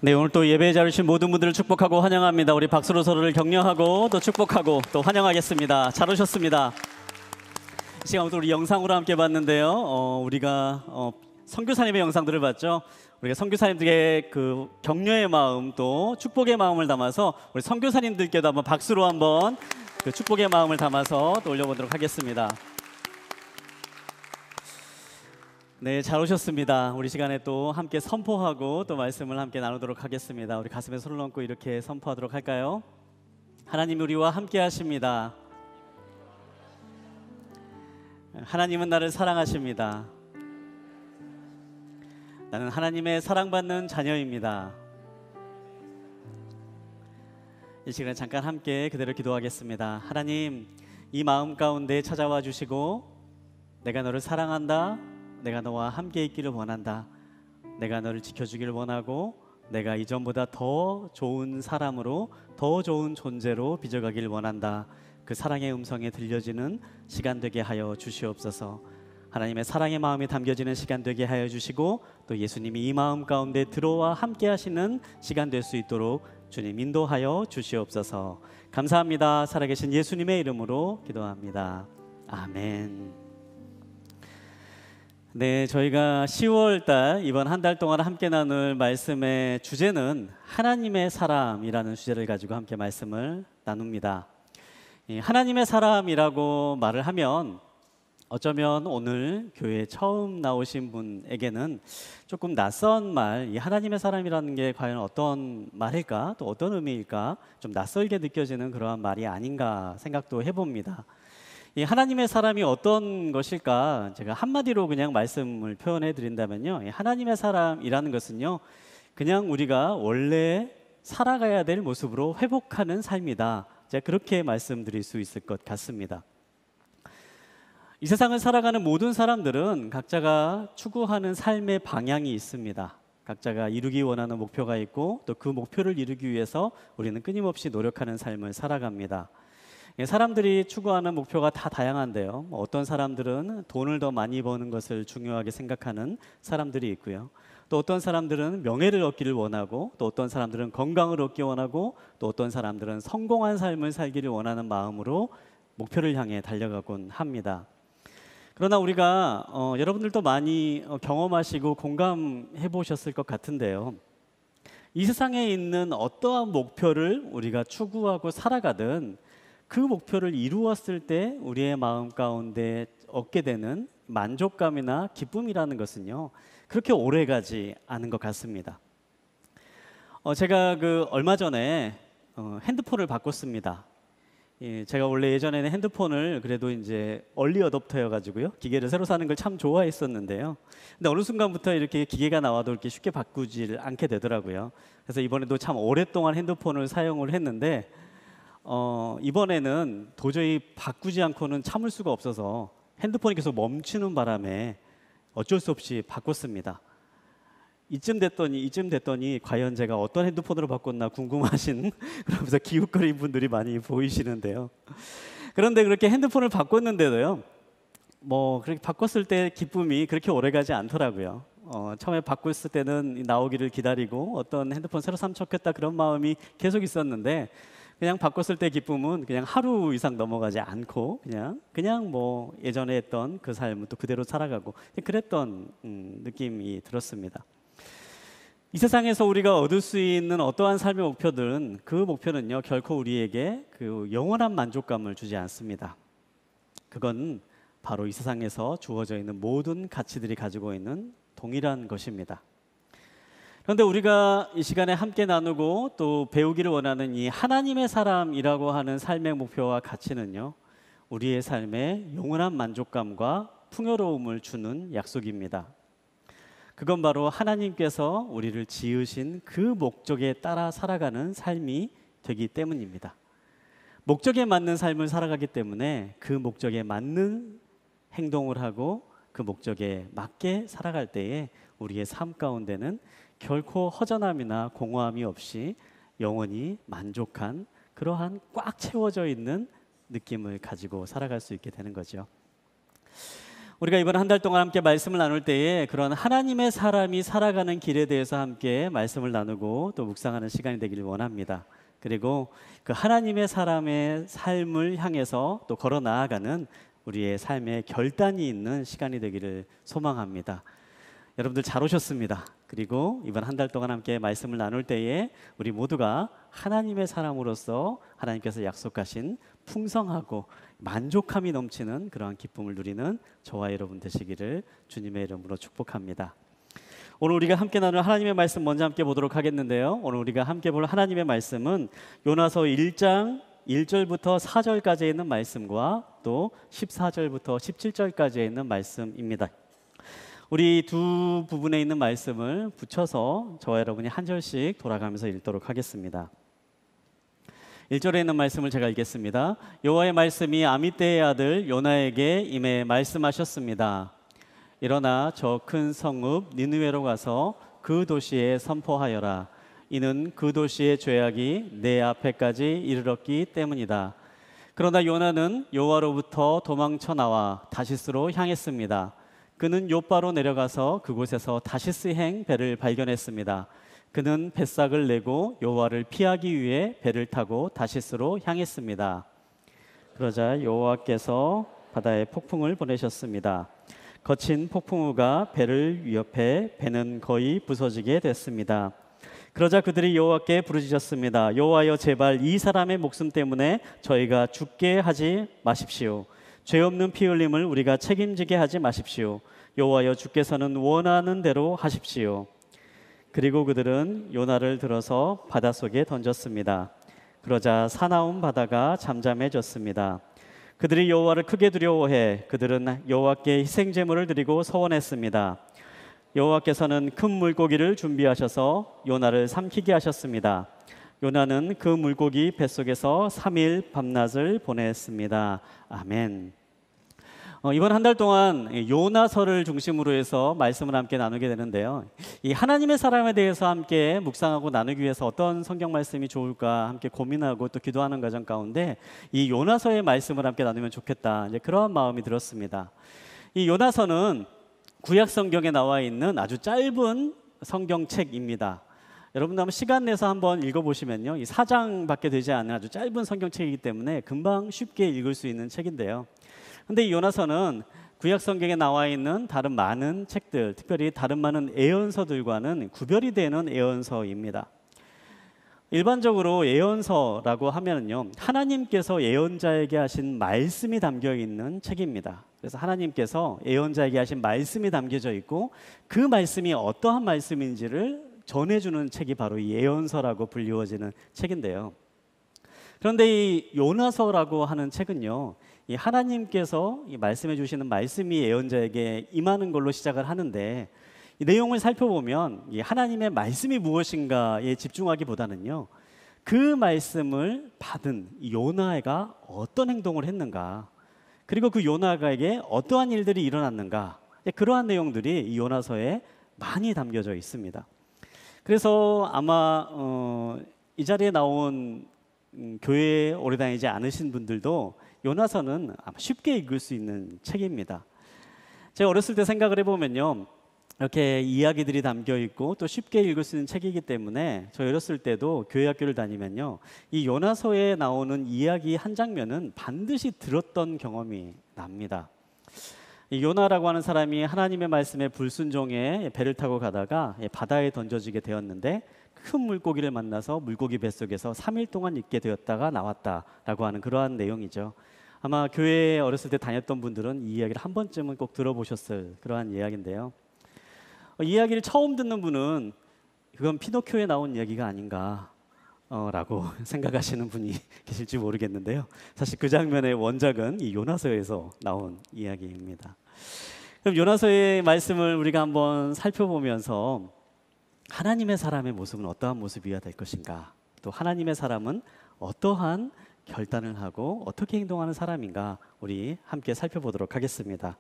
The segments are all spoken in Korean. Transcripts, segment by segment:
네, 오늘 또 예배에 자리신 모든 분들을 축복하고 환영합니다. 우리 박수로 서로를 격려하고 또 축복하고 또 환영하겠습니다. 잘 오셨습니다. 이 시간부터 우리 영상으로 함께 봤는데요. 우리가 선교사님의 영상들을 봤죠. 우리가 선교사님들의 그 격려의 마음 또 축복의 마음을 담아서 우리 선교사님들께도 한번 박수로 한번 그 축복의 마음을 담아서 또 올려보도록 하겠습니다. 네, 잘 오셨습니다. 우리 시간에 또 함께 선포하고 또 말씀을 함께 나누도록 하겠습니다. 우리 가슴에 손을 얹고 이렇게 선포하도록 할까요? 하나님 우리와 함께 하십니다. 하나님은 나를 사랑하십니다. 나는 하나님의 사랑받는 자녀입니다. 이 시간에 잠깐 함께 그대로 기도하겠습니다. 하나님, 이 마음 가운데 찾아와 주시고 내가 너를 사랑한다. 내가 너와 함께 있기를 원한다. 내가 너를 지켜주기를 원하고 내가 이전보다 더 좋은 사람으로 더 좋은 존재로 빚어가기를 원한다. 그 사랑의 음성에 들려지는 시간 되게 하여 주시옵소서. 하나님의 사랑의 마음이 담겨지는 시간 되게 하여 주시고 또 예수님이 이 마음 가운데 들어와 함께 하시는 시간 될 수 있도록 주님 인도하여 주시옵소서. 감사합니다. 살아계신 예수님의 이름으로 기도합니다. 아멘. 네, 저희가 10월달 이번 한 달 동안 함께 나눌 말씀의 주제는 하나님의 사람이라는 주제를 가지고 함께 말씀을 나눕니다. 하나님의 사람이라고 말을 하면 어쩌면 오늘 교회에 처음 나오신 분에게는 조금 낯선 말, 이 하나님의 사람이라는 게 과연 어떤 말일까, 또 어떤 의미일까 좀 낯설게 느껴지는 그러한 말이 아닌가 생각도 해봅니다. 이 하나님의 사람이 어떤 것일까? 제가 한마디로 그냥 말씀을 표현해 드린다면요, 하나님의 사람이라는 것은요, 그냥 우리가 원래 살아가야 될 모습으로 회복하는 삶이다. 제가 그렇게 말씀드릴 수 있을 것 같습니다. 이 세상을 살아가는 모든 사람들은 각자가 추구하는 삶의 방향이 있습니다. 각자가 이루기 원하는 목표가 있고 또 그 목표를 이루기 위해서 우리는 끊임없이 노력하는 삶을 살아갑니다. 사람들이 추구하는 목표가 다 다양한데요. 어떤 사람들은 돈을 더 많이 버는 것을 중요하게 생각하는 사람들이 있고요. 또 어떤 사람들은 명예를 얻기를 원하고 또 어떤 사람들은 건강을 얻기 원하고 또 어떤 사람들은 성공한 삶을 살기를 원하는 마음으로 목표를 향해 달려가곤 합니다. 그러나 우리가 여러분들도 많이 경험하시고 공감해 보셨을 것 같은데요. 이 세상에 있는 어떠한 목표를 우리가 추구하고 살아가든 그 목표를 이루었을 때 우리의 마음 가운데 얻게 되는 만족감이나 기쁨이라는 것은요, 그렇게 오래가지 않은 것 같습니다. 제가 얼마 전에 핸드폰을 바꿨습니다. 제가 원래 예전에는 핸드폰을 그래도 이제 얼리 어댑터여가지고요, 기계를 새로 사는 걸 참 좋아했었는데요. 근데 어느 순간부터 이렇게 기계가 나와도 이렇게 쉽게 바꾸질 않게 되더라고요. 그래서 이번에도 참 오랫동안 핸드폰을 사용을 했는데 이번에는 도저히 바꾸지 않고는 참을 수가 없어서 핸드폰이 계속 멈추는 바람에 어쩔 수 없이 바꿨습니다. 이쯤 됐더니 과연 제가 어떤 핸드폰으로 바꿨나 궁금하신 그러면서 기웃거리는 분들이 많이 보이시는데요. 그런데 그렇게 핸드폰을 바꿨는데도요, 그렇게 바꿨을 때 기쁨이 그렇게 오래가지 않더라고요. 처음에 바꿨을 때는 나오기를 기다리고 어떤 핸드폰 새로 사면 좋겠다 그런 마음이 계속 있었는데 그냥 바꿨을 때 기쁨은 그냥 하루 이상 넘어가지 않고 그냥 예전에 했던 그 삶을 또 그대로 살아가고 그랬던 느낌이 들었습니다. 이 세상에서 우리가 얻을 수 있는 어떠한 삶의 목표들은 그 목표는요, 결코 우리에게 그 영원한 만족감을 주지 않습니다. 그건 바로 이 세상에서 주어져 있는 모든 가치들이 가지고 있는 동일한 것입니다. 그런데 우리가 이 시간에 함께 나누고 또 배우기를 원하는 이 하나님의 사람이라고 하는 삶의 목표와 가치는요, 우리의 삶에 영원한 만족감과 풍요로움을 주는 약속입니다. 그건 바로 하나님께서 우리를 지으신 그 목적에 따라 살아가는 삶이 되기 때문입니다. 목적에 맞는 삶을 살아가기 때문에 그 목적에 맞는 행동을 하고 그 목적에 맞게 살아갈 때에 우리의 삶 가운데는 결코 허전함이나 공허함이 없이 영원히 만족한 그러한 꽉 채워져 있는 느낌을 가지고 살아갈 수 있게 되는 거죠. 우리가 이번 한 달 동안 함께 말씀을 나눌 때에 그런 하나님의 사람이 살아가는 길에 대해서 함께 말씀을 나누고 또 묵상하는 시간이 되기를 원합니다. 그리고 그 하나님의 사람의 삶을 향해서 또 걸어 나아가는 우리의 삶의 결단이 있는 시간이 되기를 소망합니다. 여러분들 잘 오셨습니다. 그리고 이번 한 달 동안 함께 말씀을 나눌 때에 우리 모두가 하나님의 사람으로서 하나님께서 약속하신 풍성하고 만족함이 넘치는 그러한 기쁨을 누리는 저와 여러분 되시기를 주님의 이름으로 축복합니다. 오늘 우리가 함께 나눌 하나님의 말씀 먼저 함께 보도록 하겠는데요. 오늘 우리가 함께 볼 하나님의 말씀은 요나서 1장 1절부터 4절까지 있는 말씀과 또 14절부터 17절까지 있는 말씀입니다. 우리 두 부분에 있는 말씀을 붙여서 저와 여러분이 한 절씩 돌아가면서 읽도록 하겠습니다. 1절에 있는 말씀을 제가 읽겠습니다. 여호와의 말씀이 아미떼의 아들 요나에게 임해 말씀하셨습니다. 일어나 저 큰 성읍 니느웨로 가서 그 도시에 선포하여라. 이는 그 도시의 죄악이 내 앞에까지 이르렀기 때문이다. 그러나 요나는 여호와로부터 도망쳐 나와 다시스로 향했습니다. 그는 요바로 내려가서 그곳에서 다시스행 배를 발견했습니다. 그는 뱃삭을 내고 여호와를 피하기 위해 배를 타고 다시스로 향했습니다. 그러자 여호와께서 바다에 폭풍을 보내셨습니다. 거친 폭풍우가 배를 위협해 배는 거의 부서지게 됐습니다. 그러자 그들이 여호와께 부르짖었습니다. 여호와여, 제발 이 사람의 목숨 때문에 저희가 죽게 하지 마십시오. 죄 없는 피 흘림을 우리가 책임지게 하지 마십시오. 여호와여, 주께서는 원하는 대로 하십시오. 그리고 그들은 요나를 들어서 바닷속에 던졌습니다. 그러자 사나운 바다가 잠잠해졌습니다. 그들이 여호와를 크게 두려워해 그들은 여호와께 희생 제물을 드리고 서원했습니다. 여호와께서는 큰 물고기를 준비하셔서 요나를 삼키게 하셨습니다. 요나는 그 물고기 뱃속에서 3일 밤낮을 보냈습니다. 아멘. 이번 한 달 동안 요나서를 중심으로 해서 말씀을 함께 나누게 되는데요. 이 하나님의 사람에 대해서 함께 묵상하고 나누기 위해서 어떤 성경 말씀이 좋을까 함께 고민하고 또 기도하는 과정 가운데 이 요나서의 말씀을 함께 나누면 좋겠다, 이제 그러한 마음이 들었습니다. 이 요나서는 구약 성경에 나와 있는 아주 짧은 성경책입니다. 여러분도 한번 시간 내서 한번 읽어보시면요, 이 4장밖에 되지 않은 아주 짧은 성경책이기 때문에 금방 쉽게 읽을 수 있는 책인데요. 근데 이 요나서는 구약 성경에 나와 있는 다른 많은 책들, 특별히 다른 많은 예언서들과는 구별이 되는 예언서입니다. 일반적으로 예언서라고 하면은요, 하나님께서 예언자에게 하신 말씀이 담겨 있는 책입니다. 그래서 하나님께서 예언자에게 하신 말씀이 담겨져 있고 그 말씀이 어떠한 말씀인지를 전해주는 책이 바로 이 예언서라고 불리워지는 책인데요. 그런데 이 요나서라고 하는 책은요, 이 하나님께서 이 말씀해 주시는 말씀이 예언자에게 임하는 걸로 시작을 하는데, 이 내용을 살펴보면 이 하나님의 말씀이 무엇인가에 집중하기보다는요, 그 말씀을 받은 이 요나가 어떤 행동을 했는가, 그리고 그 요나가에게 어떠한 일들이 일어났는가, 그러한 내용들이 이 요나서에 많이 담겨져 있습니다. 그래서 아마 이 자리에 나온 교회에 오래 다니지 않으신 분들도 요나서는 아마 쉽게 읽을 수 있는 책입니다. 제가 어렸을 때 생각을 해보면요, 이렇게 이야기들이 담겨 있고 또 쉽게 읽을 수 있는 책이기 때문에 저 어렸을 때도 교회 학교를 다니면요, 이 요나서에 나오는 이야기 한 장면은 반드시 들었던 경험이 납니다. 이 요나라고 하는 사람이 하나님의 말씀에 불순종해 배를 타고 가다가 바다에 던져지게 되었는데 큰 물고기를 만나서 물고기 뱃속에서 3일 동안 있게 되었다가 나왔다라고 하는 그러한 내용이죠. 아마 교회에 어렸을 때 다녔던 분들은 이 이야기를 한 번쯤은 꼭 들어보셨을 그러한 이야기인데요. 이 이야기를 처음 듣는 분은 그건 피노키오에 나온 이야기가 아닌가 라고 생각하시는 분이 계실지 모르겠는데요. 사실 그 장면의 원작은 이 요나서에서 나온 이야기입니다. 그럼 요나서의 말씀을 우리가 한번 살펴보면서 하나님의 사람의 모습은 어떠한 모습이어야 될 것인가, 또 하나님의 사람은 어떠한 결단을 하고 어떻게 행동하는 사람인가, 우리 함께 살펴보도록 하겠습니다.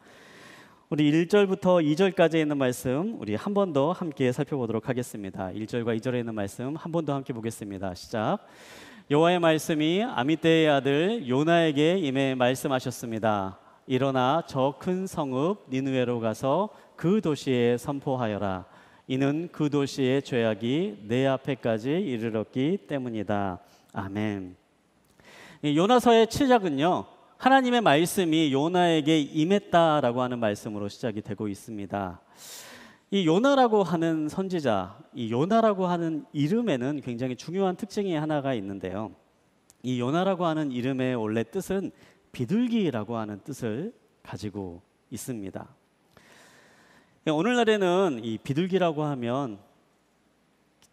우리 1절부터 2절까지 있는 말씀 우리 한 번 더 함께 살펴보도록 하겠습니다. 1절과 2절에 있는 말씀 한 번 더 함께 보겠습니다. 시작. 여호와의 말씀이 아미떼의 아들 요나에게 임해 말씀하셨습니다. 일어나 저 큰 성읍 니느웨로 가서 그 도시에 선포하여라. 이는 그 도시의 죄악이 내 앞에까지 이르렀기 때문이다. 아멘. 이 요나서의 시작은요, 하나님의 말씀이 요나에게 임했다라고 하는 말씀으로 시작이 되고 있습니다. 이 요나라고 하는 선지자, 이 요나라고 하는 이름에는 굉장히 중요한 특징이 하나가 있는데요. 이 요나라고 하는 이름의 원래 뜻은 비둘기라고 하는 뜻을 가지고 있습니다. 오늘날에는 이 비둘기라고 하면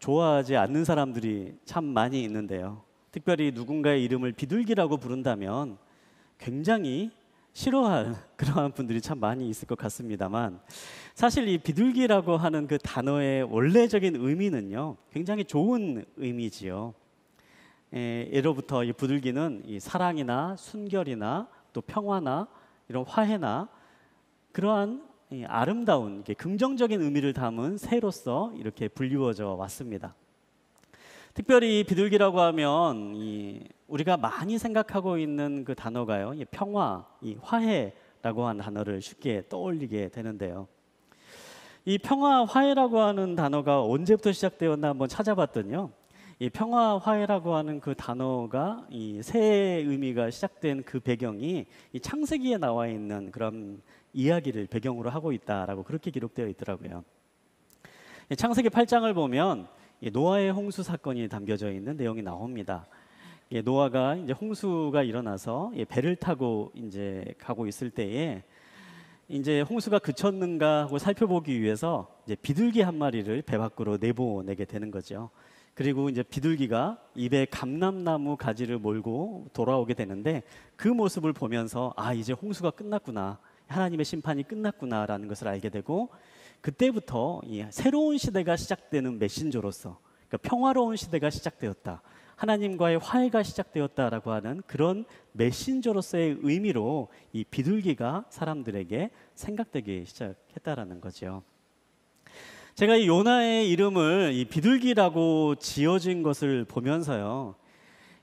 좋아하지 않는 사람들이 참 많이 있는데요. 특별히 누군가의 이름을 비둘기라고 부른다면 굉장히 싫어할 그러한 분들이 참 많이 있을 것 같습니다만, 사실 이 비둘기라고 하는 그 단어의 원래적인 의미는요, 굉장히 좋은 의미지요. 예로부터 이 비둘기는 이 사랑이나 순결이나 또 평화나 이런 화해나 그러한 이 아름다운 긍정적인 의미를 담은 새로서 이렇게 불리워져 왔습니다. 특별히 비둘기라고 하면 우리가 많이 생각하고 있는 그 단어가요, 이 평화, 이 화해라고 하는 단어를 쉽게 떠올리게 되는데요. 이 평화, 화해라고 하는 단어가 언제부터 시작되었나 한번 찾아봤더니요, 이 평화, 화해라고 하는 그 단어가 이 새 의미가 시작된 그 배경이 이 창세기에 나와 있는 그런 이야기를 배경으로 하고 있다라고 그렇게 기록되어 있더라고요. 창세기 8장을 보면 노아의 홍수 사건이 담겨져 있는 내용이 나옵니다. 노아가 이제 홍수가 일어나서 배를 타고 이제 가고 있을 때에 이제 홍수가 그쳤는가 하고 살펴보기 위해서 이제 비둘기 한 마리를 배 밖으로 내보내게 되는 거죠. 그리고 이제 비둘기가 입에 감람나무 가지를 몰고 돌아오게 되는데, 그 모습을 보면서 아, 이제 홍수가 끝났구나, 하나님의 심판이 끝났구나라는 것을 알게 되고, 그때부터 이 새로운 시대가 시작되는 메신저로서, 그러니까 평화로운 시대가 시작되었다, 하나님과의 화해가 시작되었다라고 하는 그런 메신저로서의 의미로 이 비둘기가 사람들에게 생각되기 시작했다라는 거죠. 제가 이 요나의 이름을 이 비둘기라고 지어진 것을 보면서요,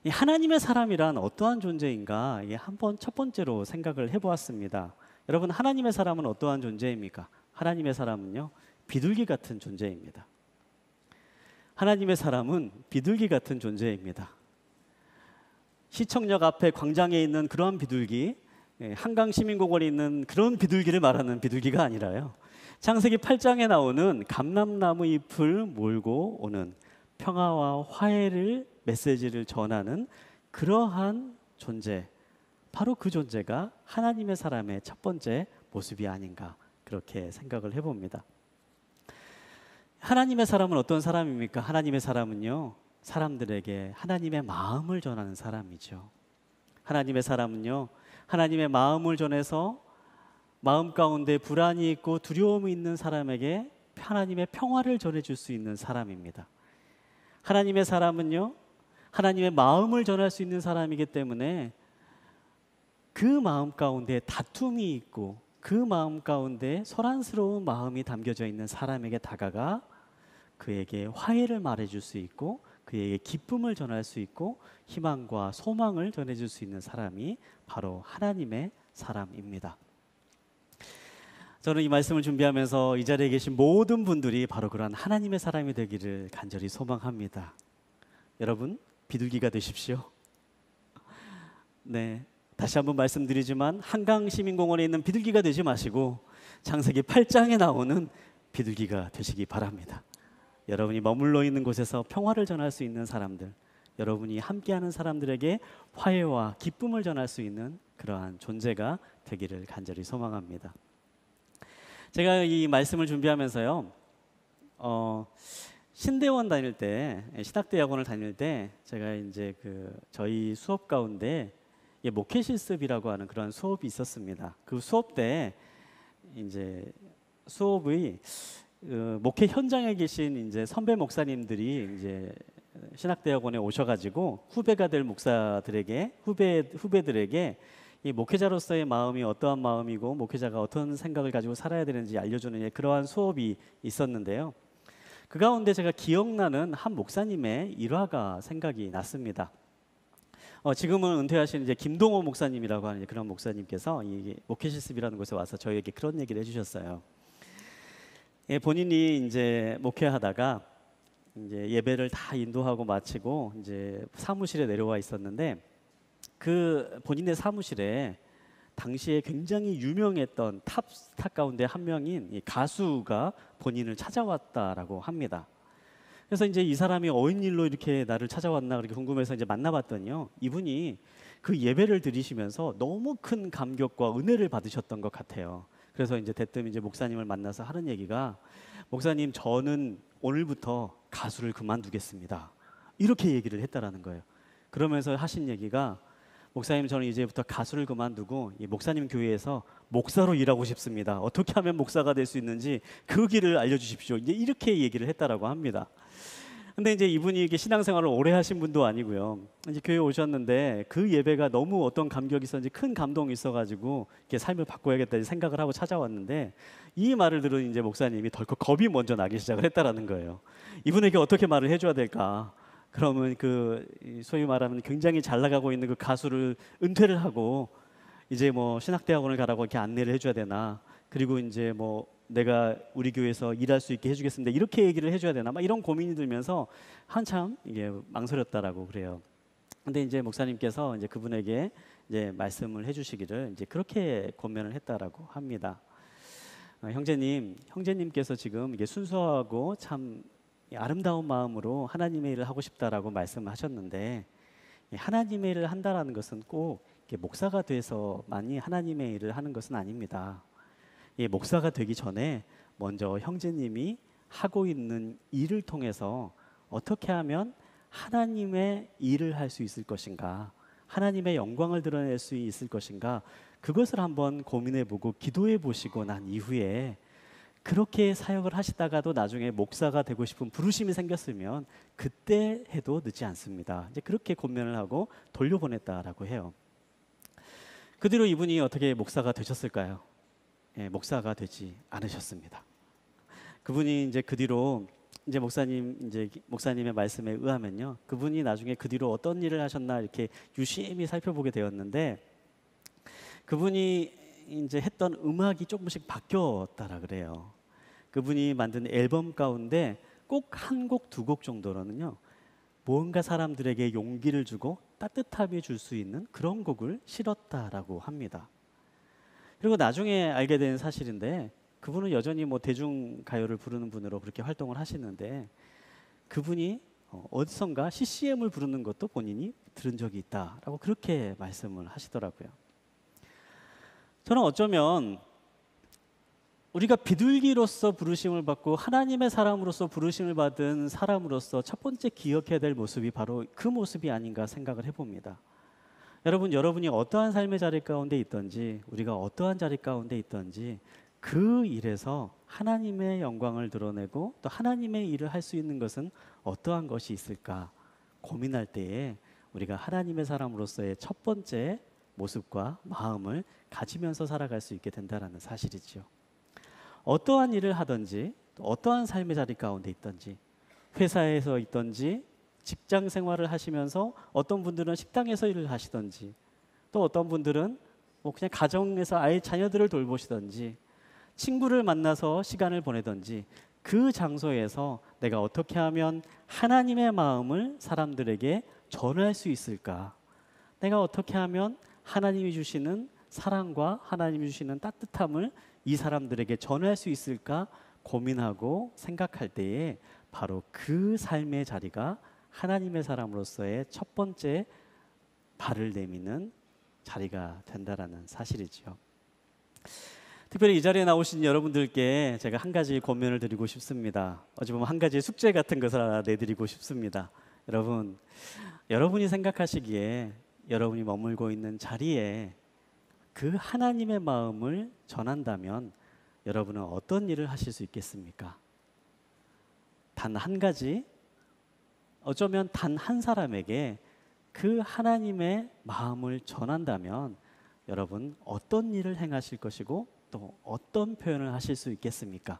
이 하나님의 사람이란 어떠한 존재인가 한번 첫 번째로 생각을 해보았습니다. 여러분, 하나님의 사람은 어떠한 존재입니까? 하나님의 사람은요, 비둘기 같은 존재입니다. 하나님의 사람은 비둘기 같은 존재입니다. 시청역 앞에 광장에 있는 그러한 비둘기, 한강시민공원에 있는 그런 비둘기를 말하는 비둘기가 아니라요, 창세기 8장에 나오는 감람나무 잎을 몰고 오는 평화와 화해를 메시지를 전하는 그러한 존재, 바로 그 존재가 하나님의 사람의 첫 번째 모습이 아닌가, 그렇게 생각을 해봅니다. 하나님의 사람은 어떤 사람입니까? 하나님의 사람은요, 사람들에게 하나님의 마음을 전하는 사람이죠. 하나님의 사람은요, 하나님의 마음을 전해서 마음 가운데 불안이 있고 두려움이 있는 사람에게 하나님의 평화를 전해줄 수 있는 사람입니다. 하나님의 사람은요, 하나님의 마음을 전할 수 있는 사람이기 때문에 그 마음 가운데 다툼이 있고 그 마음 가운데 소란스러운 마음이 담겨져 있는 사람에게 다가가 그에게 화해를 말해줄 수 있고 그에게 기쁨을 전할 수 있고 희망과 소망을 전해줄 수 있는 사람이 바로 하나님의 사람입니다. 저는 이 말씀을 준비하면서 이 자리에 계신 모든 분들이 바로 그러한 하나님의 사람이 되기를 간절히 소망합니다. 여러분, 비둘기가 되십시오. 네, 다시 한번 말씀드리지만 한강시민공원에 있는 비둘기가 되지 마시고 창세기 8장에 나오는 비둘기가 되시기 바랍니다. 여러분이 머물러 있는 곳에서 평화를 전할 수 있는 사람들, 여러분이 함께하는 사람들에게 화해와 기쁨을 전할 수 있는 그러한 존재가 되기를 간절히 소망합니다. 제가 이 말씀을 준비하면서요, 신대원 다닐 때, 신학대학원을 다닐 때 제가 이제 저희 수업 가운데 목회 실습이라고 하는 그런 수업이 있었습니다. 그 수업 때 이제 수업의 목회 현장에 계신 이제 선배 목사님들이 이제 신학대학원에 오셔가지고 후배가 될 목사들에게 후배들에게 이 목회자로서의 마음이 어떠한 마음이고 목회자가 어떤 생각을 가지고 살아야 되는지 알려주는 그러한 수업이 있었는데요. 그 가운데 제가 기억나는 한 목사님의 일화가 생각이 났습니다. 지금은 은퇴하신 이제 김동호 목사님이라고 하는 그런 목사님께서 이 목회 실습이라는 곳에 와서 저희에게 그런 얘기를 해주셨어요. 예, 본인이 이제 목회하다가 이제 예배를 다 인도하고 마치고 이제 사무실에 내려와 있었는데 그 본인의 사무실에 당시에 굉장히 유명했던 탑스타 가운데 한 명인 이 가수가 본인을 찾아왔다라고 합니다. 그래서 이제 이 사람이 어인 일로 이렇게 나를 찾아왔나 그렇게 궁금해서 이제 만나봤더니요, 이분이 그 예배를 드리시면서 너무 큰 감격과 은혜를 받으셨던 것 같아요. 그래서 이제 대뜸 이제 목사님을 만나서 하는 얘기가, 목사님 저는 오늘부터 가수를 그만두겠습니다, 이렇게 얘기를 했다라는 거예요. 그러면서 하신 얘기가, 목사님 저는 이제부터 가수를 그만두고 이 목사님 교회에서 목사로 일하고 싶습니다. 어떻게 하면 목사가 될 수 있는지 그 길을 알려주십시오. 이제 이렇게 얘기를 했다라고 합니다. 근데 이제 이분이 이게 신앙생활을 오래 하신 분도 아니고요. 이제 교회에 오셨는데 그 예배가 너무 어떤 감격이 있었는지 큰 감동이 있어가지고 이렇게 삶을 바꿔야겠다 생각을 하고 찾아왔는데, 이 말을 들은 이제 목사님이 덜컥 겁이 먼저 나기 시작을 했다라는 거예요. 이분에게 어떻게 말을 해줘야 될까? 그러면 그 소위 말하면 굉장히 잘 나가고 있는 그 가수를 은퇴를 하고 이제 뭐 신학대학원을 가라고 이렇게 안내를 해줘야 되나? 그리고 이제 뭐 내가 우리 교회에서 일할 수 있게 해주겠습니다, 이렇게 얘기를 해줘야 되나? 막 이런 고민이 들면서 한참 이게 망설였다라고 그래요. 근데 이제 목사님께서 이제 그분에게 이제 말씀을 해주시기를 이제 그렇게 권면을 했다라고 합니다. 형제님께서 지금 이게 순수하고 참 아름다운 마음으로 하나님의 일을 하고 싶다라고 말씀하셨는데, 하나님의 일을 한다라는 것은 꼭 목사가 돼서만이 하나님의 일을 하는 것은 아닙니다. 목사가 되기 전에 먼저 형제님이 하고 있는 일을 통해서 어떻게 하면 하나님의 일을 할 수 있을 것인가, 하나님의 영광을 드러낼 수 있을 것인가, 그것을 한번 고민해보고 기도해보시고 난 이후에 그렇게 사역을 하시다가도 나중에 목사가 되고 싶은 부르심이 생겼으면 그때 해도 늦지 않습니다. 이제 그렇게 권면을 하고 돌려보냈다라고 해요. 그 뒤로 이분이 어떻게 목사가 되셨을까요? 목사가 되지 않으셨습니다. 그분이 이제 그 뒤로 이제 목사님의 말씀에 의하면요, 그분이 나중에 그 뒤로 어떤 일을 하셨나 이렇게 유심히 살펴보게 되었는데, 그분이 이제 했던 음악이 조금씩 바뀌었다라 그래요. 그분이 만든 앨범 가운데 꼭 한 곡, 두 곡 정도로는요, 뭔가 사람들에게 용기를 주고 따뜻함이 줄 수 있는 그런 곡을 실었다라고 합니다. 그리고 나중에 알게 된 사실인데, 그분은 여전히 뭐 대중가요를 부르는 분으로 그렇게 활동을 하시는데, 그분이 어디선가 CCM을 부르는 것도 본인이 들은 적이 있다라고 그렇게 말씀을 하시더라고요. 저는 어쩌면 우리가 비둘기로서 부르심을 받고 하나님의 사람으로서 부르심을 받은 사람으로서 첫 번째 기억해야 될 모습이 바로 그 모습이 아닌가 생각을 해봅니다. 여러분이 어떠한 삶의 자리 가운데 있든지, 우리가 어떠한 자리 가운데 있든지 그 일에서 하나님의 영광을 드러내고 또 하나님의 일을 할 수 있는 것은 어떠한 것이 있을까 고민할 때에 우리가 하나님의 사람으로서의 첫 번째 모습과 마음을 가지면서 살아갈 수 있게 된다는 사실이죠. 어떠한 일을 하든지, 또 어떠한 삶의 자리 가운데 있든지, 회사에서 있든지, 직장 생활을 하시면서 어떤 분들은 식당에서 일을 하시든지, 또 어떤 분들은 뭐 그냥 가정에서 아이 자녀들을 돌보시든지, 친구를 만나서 시간을 보내든지, 그 장소에서 내가 어떻게 하면 하나님의 마음을 사람들에게 전할 수 있을까? 내가 어떻게 하면 하나님이 주시는 사랑과 하나님이 주시는 따뜻함을 이 사람들에게 전할 수 있을까 고민하고 생각할 때에 바로 그 삶의 자리가 하나님의 사람으로서의 첫 번째 발을 내미는 자리가 된다라는 사실이죠. 특별히 이 자리에 나오신 여러분들께 제가 한 가지 권면을 드리고 싶습니다. 어찌 보면 한 가지 숙제 같은 것을 하나 내드리고 싶습니다. 여러분이 생각하시기에 여러분이 머물고 있는 자리에 그 하나님의 마음을 전한다면 여러분은 어떤 일을 하실 수 있겠습니까? 단 한 가지, 어쩌면 단 한 사람에게 그 하나님의 마음을 전한다면 여러분 어떤 일을 행하실 것이고 또 어떤 표현을 하실 수 있겠습니까?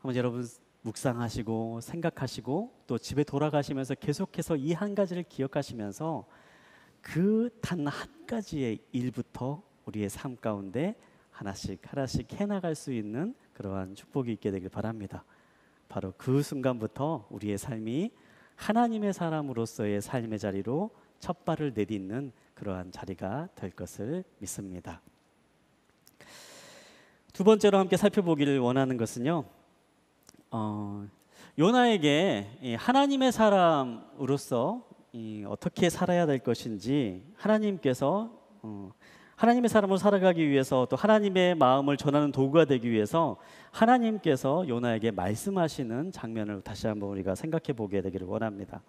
한번 여러분 묵상하시고 생각하시고 또 집에 돌아가시면서 계속해서 이 한 가지를 기억하시면서 그 단 한 가지의 일부터 우리의 삶 가운데 하나씩 하나씩 해나갈 수 있는 그러한 축복이 있게 되길 바랍니다. 바로 그 순간부터 우리의 삶이 하나님의 사람으로서의 삶의 자리로 첫 발을 내딛는 그러한 자리가 될 것을 믿습니다. 두 번째로 함께 살펴보기를 원하는 것은요, 요나에게 하나님의 사람으로서 어떻게 살아야 될 것인지 하나님께서 하나님의 사람으로 살아가기 위해서 또 하나님의 마음을 전하는 도구가 되기 위해서 하나님께서 요나에게 말씀하시는 장면을 다시 한번 우리가 생각해 보게 되기를 원합니다.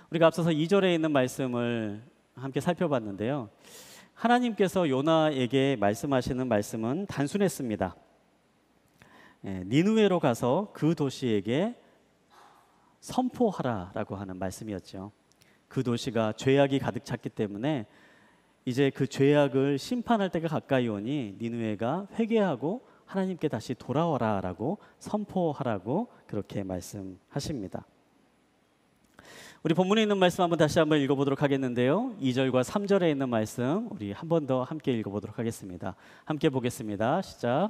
우리가 앞서서 2절에 있는 말씀을 함께 살펴봤는데요. 하나님께서 요나에게 말씀하시는 말씀은 단순했습니다. 니느웨로 가서 그 도시에게 선포하라라고 하는 말씀이었죠. 그 도시가 죄악이 가득 찼기 때문에 이제 그 죄악을 심판할 때가 가까이 오니 니느웨가 회개하고 하나님께 다시 돌아오라라고 선포하라고 그렇게 말씀하십니다. 우리 본문에 있는 말씀 한번 다시 한번 읽어보도록 하겠는데요. 2절과 3절에 있는 말씀 우리 한 번 더 함께 읽어보도록 하겠습니다. 함께 보겠습니다. 시작.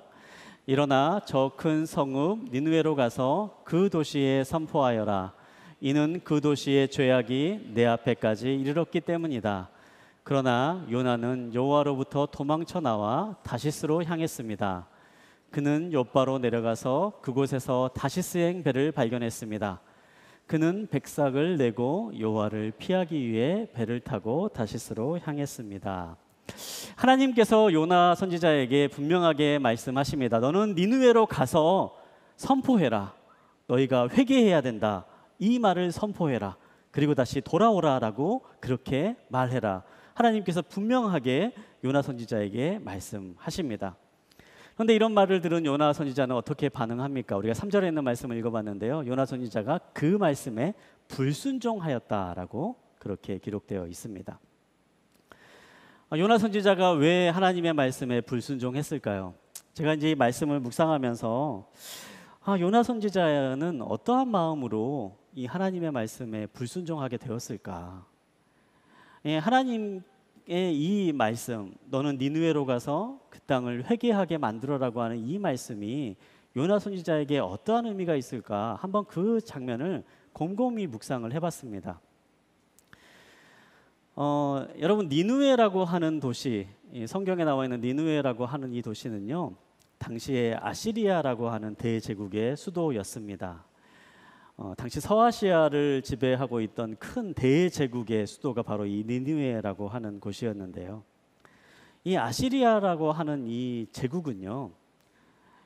일어나 저 큰 성읍 니느웨로 가서 그 도시에 선포하여라. 이는 그 도시의 죄악이 내 앞에까지 이르렀기 때문이다. 그러나 요나는 여호와로부터 도망쳐 나와 다시스로 향했습니다. 그는 욥바로 내려가서 그곳에서 다시스행 배를 발견했습니다. 그는 백삭을 내고 여호와를 피하기 위해 배를 타고 다시스로 향했습니다. 하나님께서 요나 선지자에게 분명하게 말씀하십니다. 너는 니느웨로 가서 선포해라. 너희가 회개해야 된다. 이 말을 선포해라. 그리고 다시 돌아오라라고 그렇게 말해라. 하나님께서 분명하게 요나 선지자에게 말씀하십니다. 그런데 이런 말을 들은 요나 선지자는 어떻게 반응합니까? 우리가 3절에 있는 말씀을 읽어봤는데요. 요나 선지자가 그 말씀에 불순종하였다라고 그렇게 기록되어 있습니다. 요나 선지자가 왜 하나님의 말씀에 불순종했을까요? 제가 이제 이 말씀을 묵상하면서 요나 선지자는 어떠한 마음으로 이 하나님의 말씀에 불순종하게 되었을까? 하나님의 이 말씀, 너는 니느웨로 가서 그 땅을 회개하게 만들어라고 하는 이 말씀이 요나 선지자에게 어떠한 의미가 있을까? 한번 그 장면을 곰곰이 묵상을 해봤습니다. 여러분 니느웨라고 하는 도시, 성경에 나와 있는 니느웨라고 하는 이 도시는요, 당시에 아시리아라고 하는 대제국의 수도였습니다. 당시 서아시아를 지배하고 있던 큰 대제국의 수도가 바로 이 니느웨라고 하는 곳이었는데요. 이 아시리아라고 하는 이 제국은요,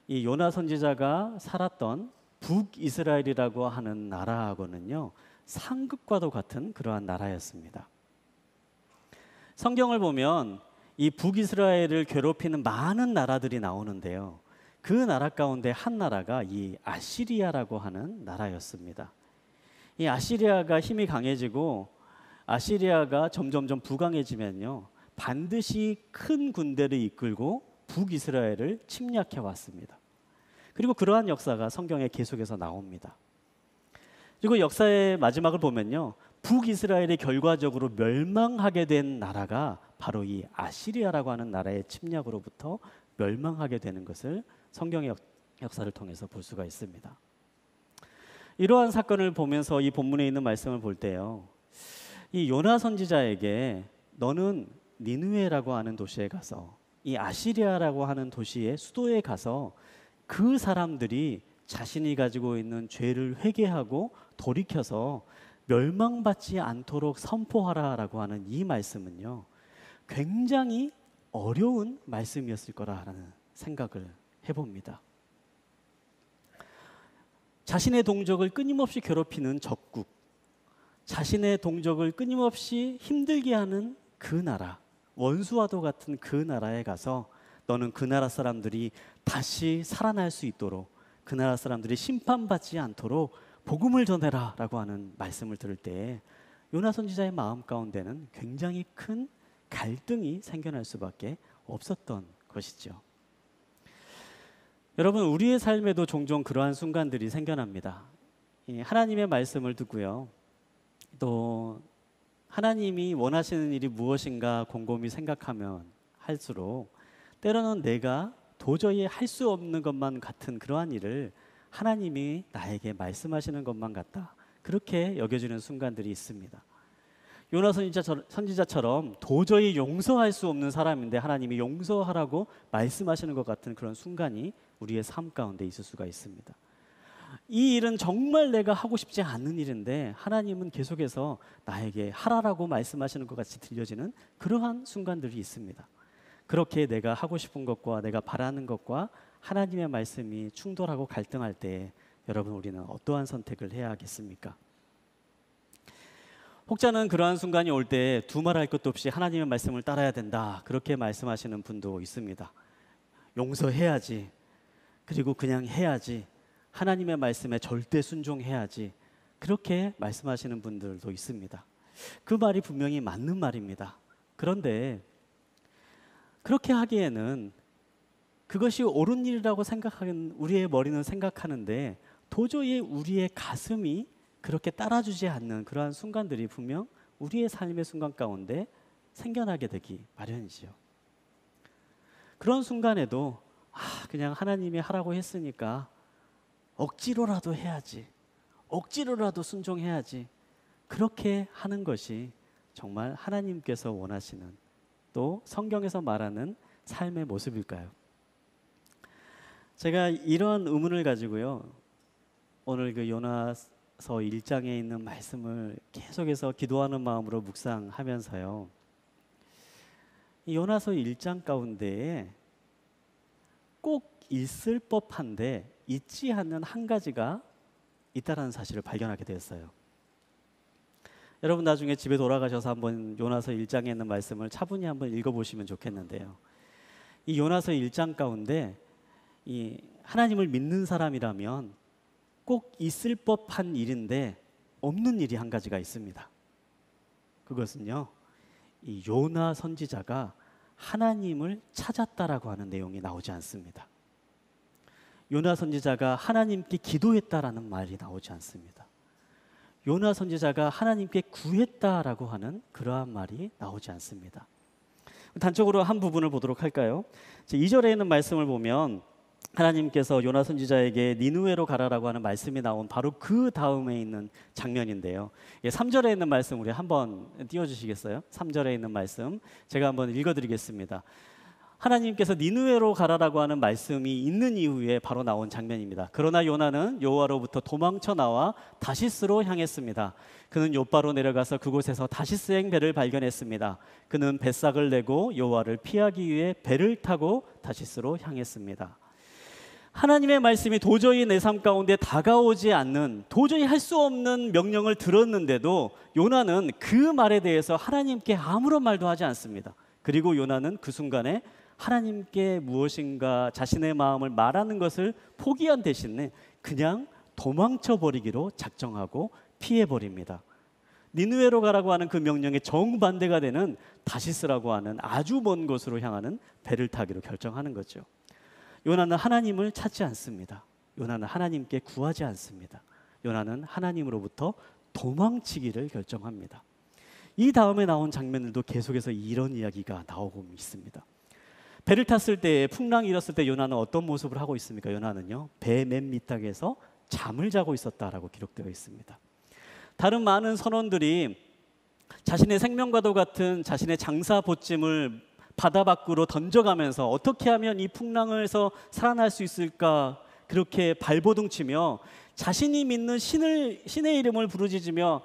이 요나 선지자가 살았던 북이스라엘이라고 하는 나라하고는요, 상급과도 같은 그러한 나라였습니다. 성경을 보면 이 북이스라엘을 괴롭히는 많은 나라들이 나오는데요. 그 나라 가운데 한 나라가 이 아시리아라고 하는 나라였습니다. 이 아시리아가 힘이 강해지고 아시리아가 점점점 부강해지면요, 반드시 큰 군대를 이끌고 북이스라엘을 침략해 왔습니다. 그리고 그러한 역사가 성경에 계속해서 나옵니다. 그리고 역사의 마지막을 보면요, 북이스라엘이 결과적으로 멸망하게 된 나라가 바로 이 아시리아라고 하는 나라의 침략으로부터 멸망하게 되는 것을 성경의 역사를 통해서 볼 수가 있습니다. 이러한 사건을 보면서 이 본문에 있는 말씀을 볼 때요, 이 요나 선지자에게 너는 니느웨라고 하는 도시에 가서 이 아시리아라고 하는 도시의 수도에 가서 그 사람들이 자신이 가지고 있는 죄를 회개하고 돌이켜서 멸망받지 않도록 선포하라라고 하는 이 말씀은요, 굉장히 어려운 말씀이었을 거라는 생각을 해봅니다. 자신의 동족을 끊임없이 괴롭히는 적국, 자신의 동족을 끊임없이 힘들게 하는 그 나라, 원수와도 같은 그 나라에 가서 너는 그 나라 사람들이 다시 살아날 수 있도록, 그 나라 사람들이 심판받지 않도록 복음을 전해라 라고 하는 말씀을 들을 때 요나 선지자의 마음 가운데는 굉장히 큰 갈등이 생겨날 수밖에 없었던 것이죠. 여러분, 우리의 삶에도 종종 그러한 순간들이 생겨납니다. 하나님의 말씀을 듣고요, 또 하나님이 원하시는 일이 무엇인가 곰곰이 생각하면 할수록 때로는 내가 도저히 할 수 없는 것만 같은 그러한 일을 하나님이 나에게 말씀하시는 것만 같다, 그렇게 여겨지는 순간들이 있습니다. 요나 선지자처럼 도저히 용서할 수 없는 사람인데 하나님이 용서하라고 말씀하시는 것 같은 그런 순간이 우리의 삶 가운데 있을 수가 있습니다. 이 일은 정말 내가 하고 싶지 않은 일인데 하나님은 계속해서 나에게 하라라고 말씀하시는 것 같이 들려지는 그러한 순간들이 있습니다. 그렇게 내가 하고 싶은 것과 내가 바라는 것과 하나님의 말씀이 충돌하고 갈등할 때 여러분, 우리는 어떠한 선택을 해야 하겠습니까? 혹자는 그러한 순간이 올 때 두말할 것도 없이 하나님의 말씀을 따라야 된다, 그렇게 말씀하시는 분도 있습니다. 용서해야지, 그리고 그냥 해야지, 하나님의 말씀에 절대 순종해야지, 그렇게 말씀하시는 분들도 있습니다. 그 말이 분명히 맞는 말입니다. 그런데 그렇게 하기에는 그것이 옳은 일이라고 생각하는 우리의 머리는 생각하는데 도저히 우리의 가슴이 그렇게 따라주지 않는 그러한 순간들이 분명 우리의 삶의 순간 가운데 생겨나게 되기 마련이지요. 그런 순간에도 그냥 하나님이 하라고 했으니까 억지로라도 해야지, 억지로라도 순종해야지, 그렇게 하는 것이 정말 하나님께서 원하시는, 또 성경에서 말하는 삶의 모습일까요? 제가 이런 의문을 가지고요, 오늘 그 요나서 1장에 있는 말씀을 계속해서 기도하는 마음으로 묵상하면서요, 이 요나서 1장 가운데에 꼭 있을 법한데 있지 않는 한 가지가 있다라는 사실을 발견하게 되었어요. 여러분, 나중에 집에 돌아가셔서 한번 요나서 1장에 있는 말씀을 차분히 한번 읽어보시면 좋겠는데요, 이 요나서 1장 가운데 이 하나님을 믿는 사람이라면 꼭 있을 법한 일인데 없는 일이 한 가지가 있습니다. 그것은요, 이 요나 선지자가 하나님을 찾았다라고 하는 내용이 나오지 않습니다. 요나 선지자가 하나님께 기도했다라는 말이 나오지 않습니다. 요나 선지자가 하나님께 구했다라고 하는 그러한 말이 나오지 않습니다. 단적으로 한 부분을 보도록 할까요? 2절에 있는 말씀을 보면 하나님께서 요나 선지자에게 니느웨로 가라라고 하는 말씀이 나온 바로 그 다음에 있는 장면인데요, 3절에 있는 말씀 우리 한번 띄워주시겠어요? 3절에 있는 말씀 제가 한번 읽어드리겠습니다. 하나님께서 니느웨로 가라라고 하는 말씀이 있는 이후에 바로 나온 장면입니다. 그러나 요나는 여호와로부터 도망쳐 나와 다시스로 향했습니다. 그는 요바로 내려가서 그곳에서 다시스행 배를 발견했습니다. 그는 뱃삭을 내고 여호와를 피하기 위해 배를 타고 다시스로 향했습니다. 하나님의 말씀이 도저히 내 삶 가운데 다가오지 않는, 도저히 할 수 없는 명령을 들었는데도 요나는 그 말에 대해서 하나님께 아무런 말도 하지 않습니다. 그리고 요나는 그 순간에 하나님께 무엇인가 자신의 마음을 말하는 것을 포기한 대신에 그냥 도망쳐 버리기로 작정하고 피해 버립니다. 니느웨로 가라고 하는 그 명령에 정반대가 되는 다시스라고 하는 아주 먼 곳으로 향하는 배를 타기로 결정하는 거죠. 요나는 하나님을 찾지 않습니다. 요나는 하나님께 구하지 않습니다. 요나는 하나님으로부터 도망치기를 결정합니다. 이 다음에 나온 장면들도 계속해서 이런 이야기가 나오고 있습니다. 배를 탔을 때, 풍랑이 일었을 때 요나는 어떤 모습을 하고 있습니까? 요나는요, 배 맨 밑닥에서 잠을 자고 있었다라고 기록되어 있습니다. 다른 많은 선원들이 자신의 생명과도 같은 자신의 장사 보찜을 바다 밖으로 던져가면서 어떻게 하면 이 풍랑에서 살아날 수 있을까, 그렇게 발버둥치며 자신이 믿는 신의 이름을 부르짖으며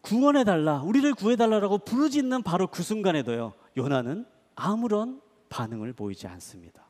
구원해달라, 우리를 구해달라라고 부르짖는 바로 그 순간에도요, 요나는 아무런 반응을 보이지 않습니다.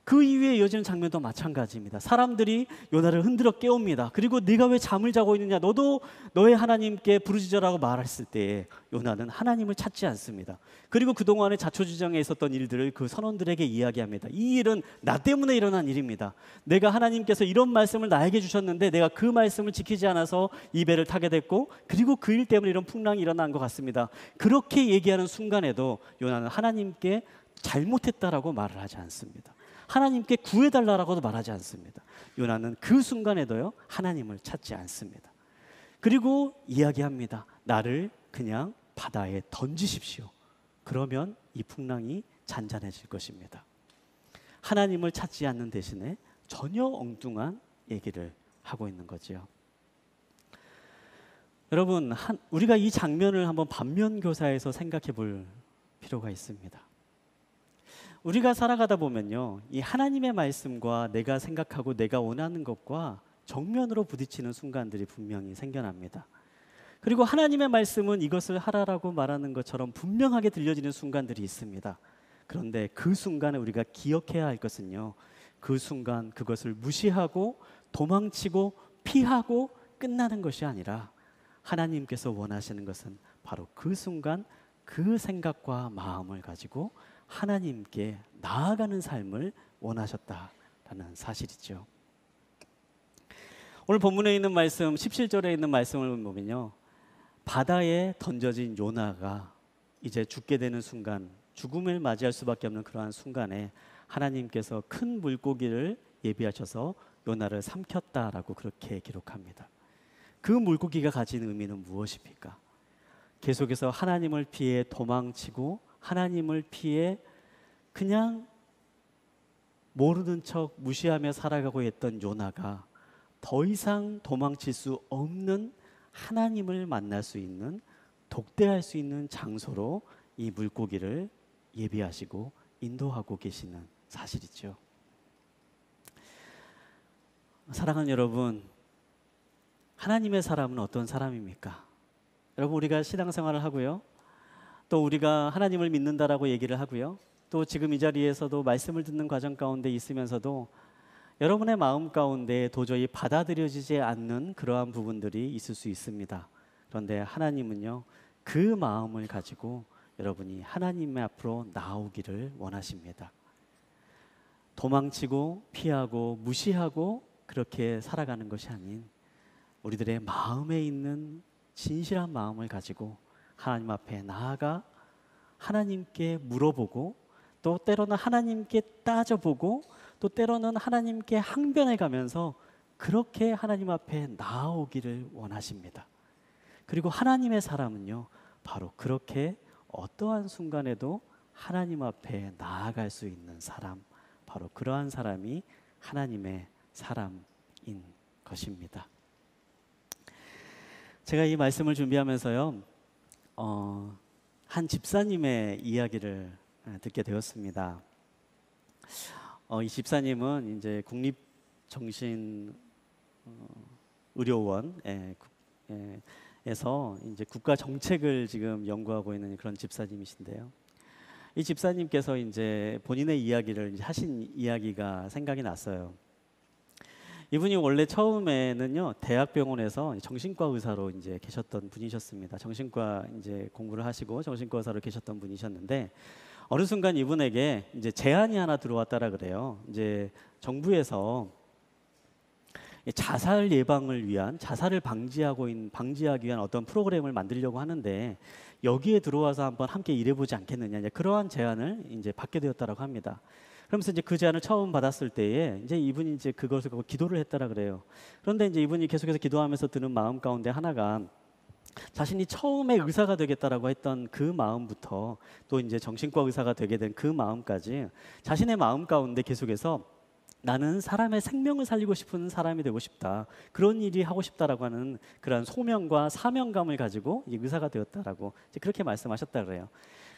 그 이후에 이어지는 장면도 마찬가지입니다. 사람들이 요나를 흔들어 깨웁니다. 그리고 네가 왜 잠을 자고 있느냐, 너도 너의 하나님께 부르짖으라고 말했을 때 요나는 하나님을 찾지 않습니다. 그리고 그동안에 자초지정에 있었던 일들을 그 선원들에게 이야기합니다. 이 일은 나 때문에 일어난 일입니다. 내가 하나님께서 이런 말씀을 나에게 주셨는데 내가 그 말씀을 지키지 않아서 이 배를 타게 됐고, 그리고 그 일 때문에 이런 풍랑이 일어난 것 같습니다. 그렇게 얘기하는 순간에도 요나는 하나님께 잘못했다라고 말을 하지 않습니다. 하나님께 구해달라고도 말하지 않습니다. 요나는 그 순간에도요 하나님을 찾지 않습니다. 그리고 이야기합니다. 나를 그냥 바다에 던지십시오. 그러면 이 풍랑이 잔잔해질 것입니다. 하나님을 찾지 않는 대신에 전혀 엉뚱한 얘기를 하고 있는 거지요. 여러분, 우리가 이 장면을 한번 반면교사해서 생각해 볼 필요가 있습니다. 우리가 살아가다 보면요, 이 하나님의 말씀과 내가 생각하고 내가 원하는 것과 정면으로 부딪히는 순간들이 분명히 생겨납니다. 그리고 하나님의 말씀은 이것을 하라라고 말하는 것처럼 분명하게 들려지는 순간들이 있습니다. 그런데 그 순간에 우리가 기억해야 할 것은요, 그 순간 그것을 무시하고 도망치고 피하고 끝나는 것이 아니라 하나님께서 원하시는 것은 바로 그 순간 그 생각과 마음을 가지고 하나님께 나아가는 삶을 원하셨다라는 사실이죠. 오늘 본문에 있는 말씀 17절에 있는 말씀을 보면요, 바다에 던져진 요나가 이제 죽게 되는 순간, 죽음을 맞이할 수밖에 없는 그러한 순간에 하나님께서 큰 물고기를 예비하셔서 요나를 삼켰다라고 그렇게 기록합니다. 그 물고기가 가진 의미는 무엇입니까? 계속해서 하나님을 피해 도망치고 하나님을 피해 그냥 모르는 척 무시하며 살아가고 있던 요나가 더 이상 도망칠 수 없는 하나님을 만날 수 있는, 독대할 수 있는 장소로 이 물고기를 예비하시고 인도하고 계시는 사실이죠. 사랑하는 여러분, 하나님의 사람은 어떤 사람입니까? 여러분, 우리가 신앙생활을 하고요, 또 우리가 하나님을 믿는다라고 얘기를 하고요, 또 지금 이 자리에서도 말씀을 듣는 과정 가운데 있으면서도 여러분의 마음 가운데 도저히 받아들여지지 않는 그러한 부분들이 있을 수 있습니다. 그런데 하나님은요, 그 마음을 가지고 여러분이 하나님 앞으로 나오기를 원하십니다. 도망치고 피하고 무시하고 그렇게 살아가는 것이 아닌 우리들의 마음에 있는 진실한 마음을 가지고 하나님 앞에 나아가 하나님께 물어보고, 또 때로는 하나님께 따져보고, 또 때로는 하나님께 항변해 가면서 그렇게 하나님 앞에 나아오기를 원하십니다. 그리고 하나님의 사람은요, 바로 그렇게 어떠한 순간에도 하나님 앞에 나아갈 수 있는 사람, 바로 그러한 사람이 하나님의 사람인 것입니다. 제가 이 말씀을 준비하면서요, 한 집사님의 이야기를 듣게 되었습니다. 이 집사님은 이제 국립정신 의료원에서 이제 국가 정책을 지금 연구하고 있는 그런 집사님이신데요. 이 집사님께서 이제 본인의 이야기를 이제 하신 이야기가 생각이 났어요. 이분이 원래 처음에는요, 대학병원에서 정신과 의사로 이제 계셨던 분이셨습니다. 정신과 이제 공부를 하시고 정신과 의사로 계셨던 분이셨는데, 어느 순간 이분에게 이제 제안이 하나 들어왔다라 그래요. 이제 정부에서 자살 예방을 위한, 자살을 방지하기 위한 어떤 프로그램을 만들려고 하는데 여기에 들어와서 한번 함께 일해보지 않겠느냐, 이제 그러한 제안을 이제 받게 되었다라고 합니다. 그러면서 이제 그 제안을 처음 받았을 때에 이제 이분이 이제 그것을 갖고 기도를 했다라 그래요. 그런데 이제 이분이 계속해서 기도하면서 드는 마음 가운데 하나가, 자신이 처음에 의사가 되겠다라고 했던 그 마음부터 또 이제 정신과 의사가 되게 된 그 마음까지 자신의 마음 가운데 계속해서 나는 사람의 생명을 살리고 싶은 사람이 되고 싶다, 그런 일이 하고 싶다라고 하는 그런 소명과 사명감을 가지고 이제 의사가 되었다라고 이제 그렇게 말씀하셨다 그래요.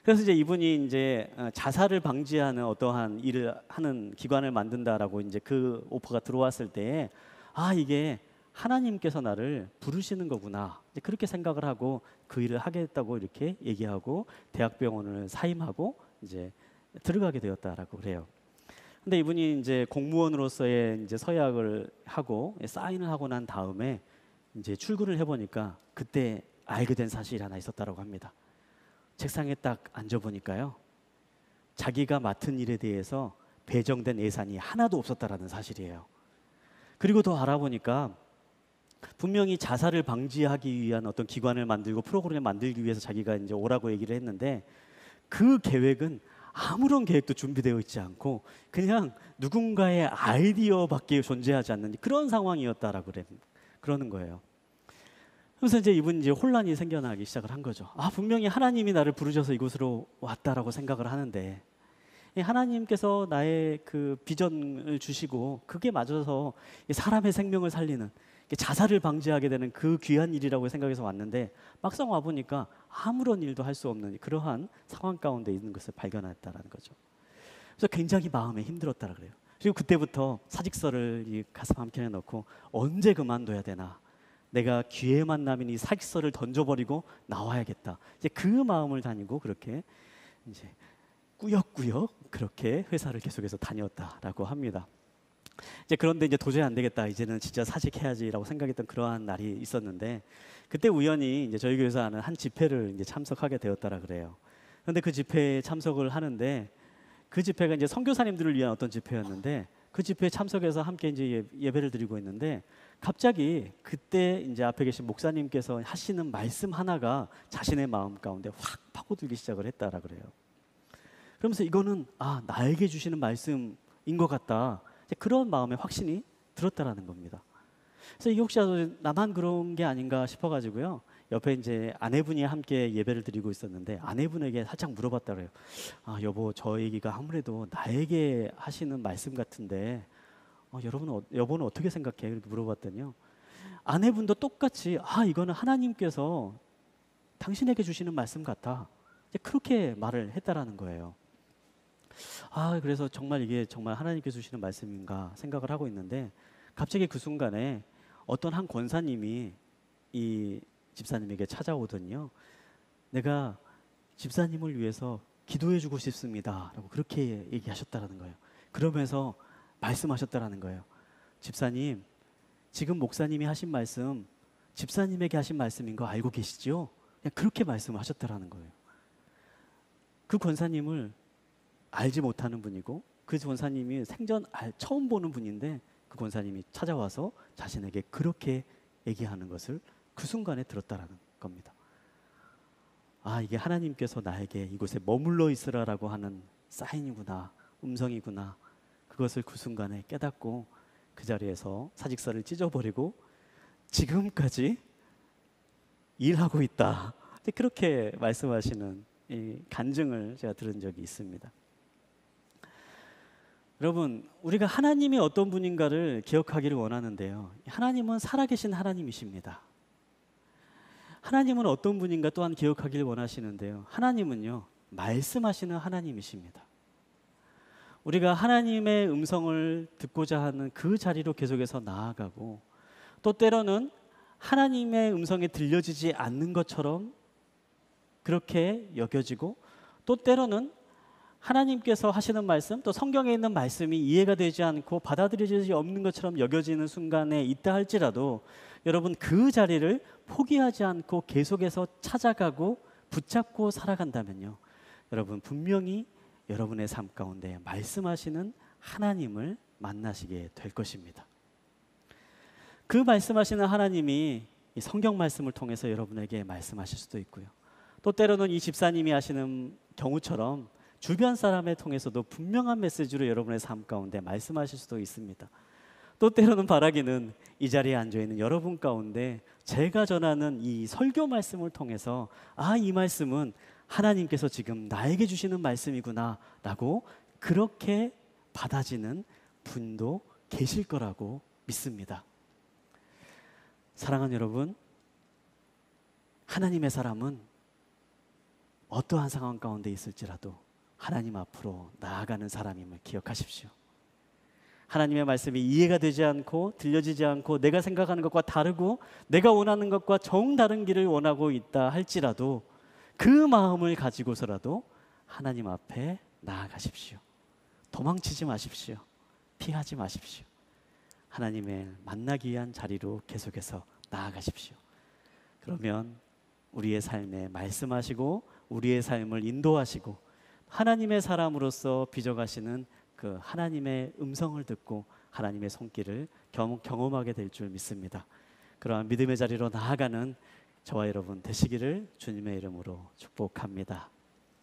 그래서 이제 이분이 이제 자살을 방지하는 어떠한 일을 하는 기관을 만든다라고 이제 그 오퍼가 들어왔을 때에, 아, 이게 하나님께서 나를 부르시는 거구나, 이제 그렇게 생각을 하고 그 일을 하겠다고 이렇게 얘기하고 대학병원을 사임하고 이제 들어가게 되었다라고 그래요. 근데 이분이 이제 공무원으로서의 이제 서약을 하고 사인을 하고 난 다음에 이제 출근을 해보니까 그때 알게 된 사실이 하나 있었다라고 합니다. 책상에 딱 앉아보니까요, 자기가 맡은 일에 대해서 배정된 예산이 하나도 없었다라는 사실이에요. 그리고 더 알아보니까 분명히 자살을 방지하기 위한 어떤 기관을 만들고 프로그램을 만들기 위해서 자기가 이제 오라고 얘기를 했는데 그 계획은 아무런 계획도 준비되어 있지 않고 그냥 누군가의 아이디어밖에 존재하지 않는 그런 상황이었다라고 그러는 거예요. 그래서 이제 이분이 이제 혼란이 생겨나기 시작을 한 거죠. 분명히 하나님이 나를 부르셔서 이곳으로 왔다라고 생각을 하는데 하나님께서 나의 그 비전을 주시고 그게 맞아서 사람의 생명을 살리는 자살을 방지하게 되는 그 귀한 일이라고 생각해서 왔는데 막상 와보니까 아무런 일도 할 수 없는 그러한 상황 가운데 있는 것을 발견했다라는 거죠. 그래서 굉장히 마음에 힘들었다라 그래요. 그리고 그때부터 사직서를 이 가슴 한켠에 넣고 언제 그만둬야 되나, 내가 기회 만나면 이 사직서를 던져버리고 나와야겠다. 이제 그 마음을 다니고 그렇게 이제 꾸역꾸역 그렇게 회사를 계속해서 다녔다라고 합니다. 이제 그런데 이제 도저히 안 되겠다. 이제는 진짜 사직해야지라고 생각했던 그러한 날이 있었는데 그때 우연히 이제 저희 교회에서 하는 한 집회를 이제 참석하게 되었다라 그래요. 그런데 그 집회에 참석을 하는데 그 집회가 이제 선교사님들을 위한 어떤 집회였는데 그 집회에 참석해서 함께 이제 예배를 드리고 있는데 갑자기 그때 이제 앞에 계신 목사님께서 하시는 말씀 하나가 자신의 마음 가운데 확 파고들기 시작을 했다라 그래요. 그러면서 이거는 나에게 주시는 말씀인 것 같다. 그런 마음의 확신이 들었다라는 겁니다. 그래서 이게 혹시 나만 그런 게 아닌가 싶어가지고요. 옆에 이제 아내분이 함께 예배를 드리고 있었는데 아내분에게 살짝 물어봤다 그래요. 여보, 저 얘기가 아무래도 나에게 하시는 말씀 같은데 여보는 어떻게 생각해? 이렇게 물어봤더니요. 아내분도 똑같이 이거는 하나님께서 당신에게 주시는 말씀 같아. 그렇게 말을 했다라는 거예요. 그래서 정말 이게 정말 하나님께서 주시는 말씀인가 생각을 하고 있는데 갑자기 그 순간에 어떤 한 권사님이 이 집사님에게 찾아오더니요. 내가 집사님을 위해서 기도해주고 싶습니다. 라고 그렇게 얘기하셨다라는 거예요. 그러면서 말씀하셨다라는 거예요. 집사님, 지금 목사님이 하신 말씀 집사님에게 하신 말씀인 거 알고 계시죠? 그냥 그렇게 말씀하셨다라는 거예요. 그 권사님을 알지 못하는 분이고 그 권사님이 생전 처음 보는 분인데 그 권사님이 찾아와서 자신에게 그렇게 얘기하는 것을 그 순간에 들었다라는 겁니다. 이게 하나님께서 나에게 이곳에 머물러 있으라라고 하는 사인이구나, 음성이구나. 그것을 그 순간에 깨닫고 그 자리에서 사직서를 찢어버리고 지금까지 일하고 있다. 그렇게 말씀하시는 이 간증을 제가 들은 적이 있습니다. 여러분, 우리가 하나님이 어떤 분인가를 기억하기를 원하는데요. 하나님은 살아계신 하나님이십니다. 하나님은 어떤 분인가 또한 기억하기를 원하시는데요. 하나님은요, 말씀하시는 하나님이십니다. 우리가 하나님의 음성을 듣고자 하는 그 자리로 계속해서 나아가고 또 때로는 하나님의 음성이 들려지지 않는 것처럼 그렇게 여겨지고 또 때로는 하나님께서 하시는 말씀 또 성경에 있는 말씀이 이해가 되지 않고 받아들여지지 없는 것처럼 여겨지는 순간에 있다 할지라도 여러분 그 자리를 포기하지 않고 계속해서 찾아가고 붙잡고 살아간다면요. 여러분 분명히 여러분의 삶 가운데 말씀하시는 하나님을 만나시게 될 것입니다. 그 말씀하시는 하나님이 이 성경 말씀을 통해서 여러분에게 말씀하실 수도 있고요. 또 때로는 이 집사님이 하시는 경우처럼 주변 사람을 통해서도 분명한 메시지로 여러분의 삶 가운데 말씀하실 수도 있습니다. 또 때로는 바라기는 이 자리에 앉아있는 여러분 가운데 제가 전하는 이 설교 말씀을 통해서 이 말씀은 하나님께서 지금 나에게 주시는 말씀이구나 라고 그렇게 받아지는 분도 계실 거라고 믿습니다. 사랑하는 여러분, 하나님의 사람은 어떠한 상황 가운데 있을지라도 하나님 앞으로 나아가는 사람임을 기억하십시오. 하나님의 말씀이 이해가 되지 않고 들려지지 않고 내가 생각하는 것과 다르고 내가 원하는 것과 정다른 길을 원하고 있다 할지라도 그 마음을 가지고서라도 하나님 앞에 나아가십시오. 도망치지 마십시오. 피하지 마십시오. 하나님의 만나기 위한 자리로 계속해서 나아가십시오. 그러면 우리의 삶에 말씀하시고 우리의 삶을 인도하시고 하나님의 사람으로서 빚어가시는 그 하나님의 음성을 듣고 하나님의 손길을 경험하게 될 줄 믿습니다. 그러한 믿음의 자리로 나아가는 저와 여러분 되시기를 주님의 이름으로 축복합니다.